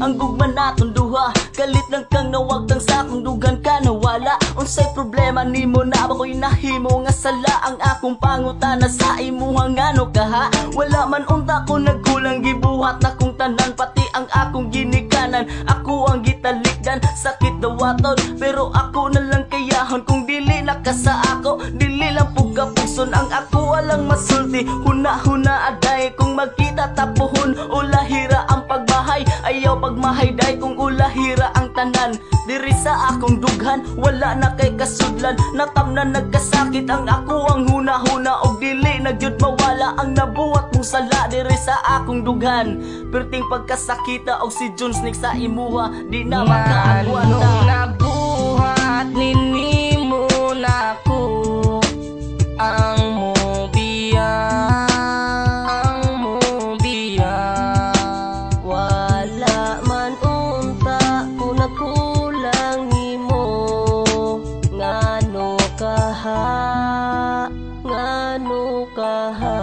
ang gugma naton duha. Kalit lang kang nawagtang sa akong dugan ka nawala. Unsay problema nimo na ako'y nahimo nga sala. Ang akong pangutana sa imuha ngano kaha. Wala man unta ko nagkulang gibuhat na kong tanan pati ang akong ginikanan. Ako ang gitalikdan sakit dawaton pero ako na lang kayahon kung dili na ka sa ako. Dili lang pugapuson ang ako walang masulti. Huna-huna aday kung magkita tapuhon. Ulahira ang pagbahay ayaw pagmahay day kung ulahira ang tanan. Diri sa akong dughan wala na kay kasudlan. Natamnan nagkasakit ang ako ang huna-huna og dili nagyud mawala ang nabuhat mong sala diri sa akong dughan. Perting pagkasakita og si John Snake sa imuha di na makaagwanta. Nabuhat ninimo na ko ang mobiya, ang mobiya. Wala man unta ko nagkulang nimo ngano kaha, ngano kaha.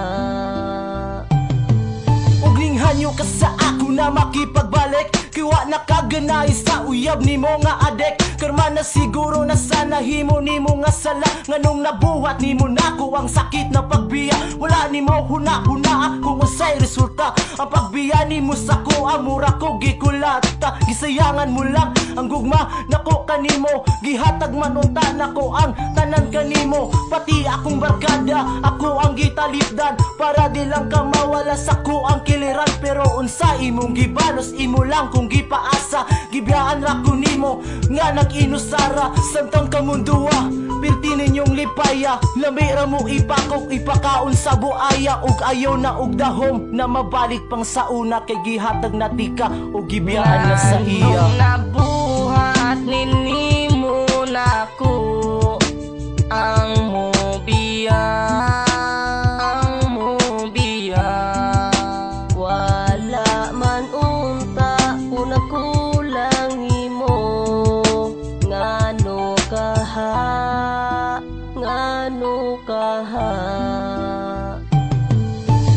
Uglinghannyo ka sa ako na makipagbalik. Kiwa na kaganay sa uyab nimo nga adek. Karma na siguro na sana himo nimo nga sala. Nganong nabuhat nimo nako ang sakit na pagbiya. Wala nimo huna-huna kung unsay resulta. Ang pagbiya nimo sa ko amura ko gikulata. Gisayangan mo lang ang gugma nako kanimo. Gihatag man unta nako ang tanan kanimo. Pati akong barkada ako ang gitalipdan para di lang ka mawala sa ko ang kiliran. Pero unsa imong gibalos imo lang kung gipaasa. Gibiyaan ra ko nimo nga nag-inusara samtang kamundua. Pirti ninyong lipaya lamira mo ipakok ipakaon sa buaya. Og ayaw na og dahom na mabalik pang sa una. Kay gihatag na tika o gibiyaan na sa iya. Nabuhat ninimo na ko ang mobiya, ang mobiya. Wala man unta ko nagkulang nimo ngano kaha, ngano kaha.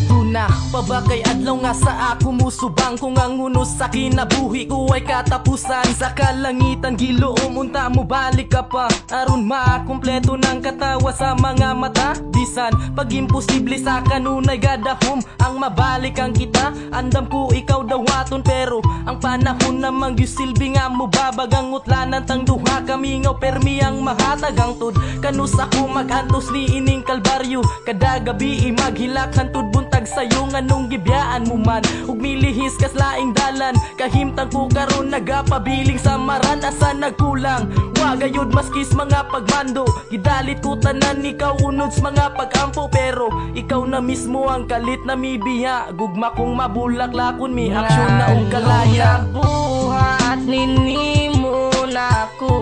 Tuna pabakay adlaw nga sa ako musubang. Kung ang unos sa kinabuhi ko ay katapusan. Sa kalangitan giloom unta mo balik ka pa aron makumpleto ng katawa sa mga mata. Bisan pag imposible sa kanunay gadahom ang mabalik ang kita. Andam ko ikaw dawaton pero ang panahon namang gisilbi nga mo babagang utlanan tang duha kami ngaw permi ang mahatag ang tud. Kanus ako magantos ni ining kalbaryo kada gabi maghilak hantud buntag sayo nganong gibiyaan mo man. Ug milihis kas laing dalan kahimtang ko karon nagapabiling sa maran asa nagkulang. Wa gayud maskis mga pagmando gidalit ko tanan ikaw unods mga pagampo pero ikaw na mismo ang kalit na mibiya. Gugma kong mabulaklakon mi aksyon na og kalaya. Nabuhat ninimo na ko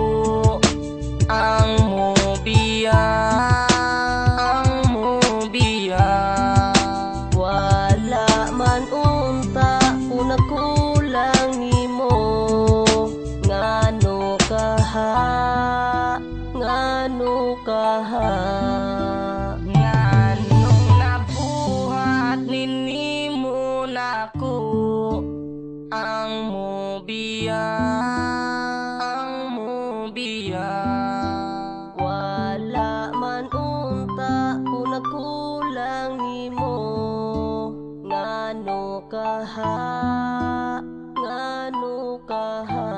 ang mobiya, ang mobiya. Wala man unta ko nagkulang nimo ngano kaha, ngano kaha. Nganong nabuhat ninimo na ko ang mobiya, ang mobiya. Wala man unta ko nagkulang nimo ngano kaha, ngano kaha.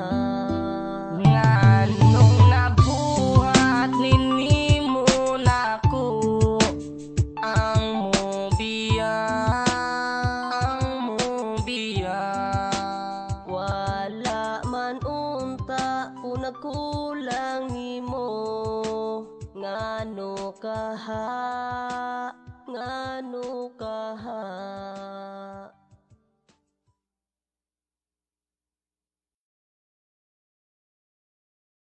Nganong nabuhat ninimo na ko ang mobiya, ang mobiya. Wala man unta ko nagkulang nimo ngano kaha, ngano kaha.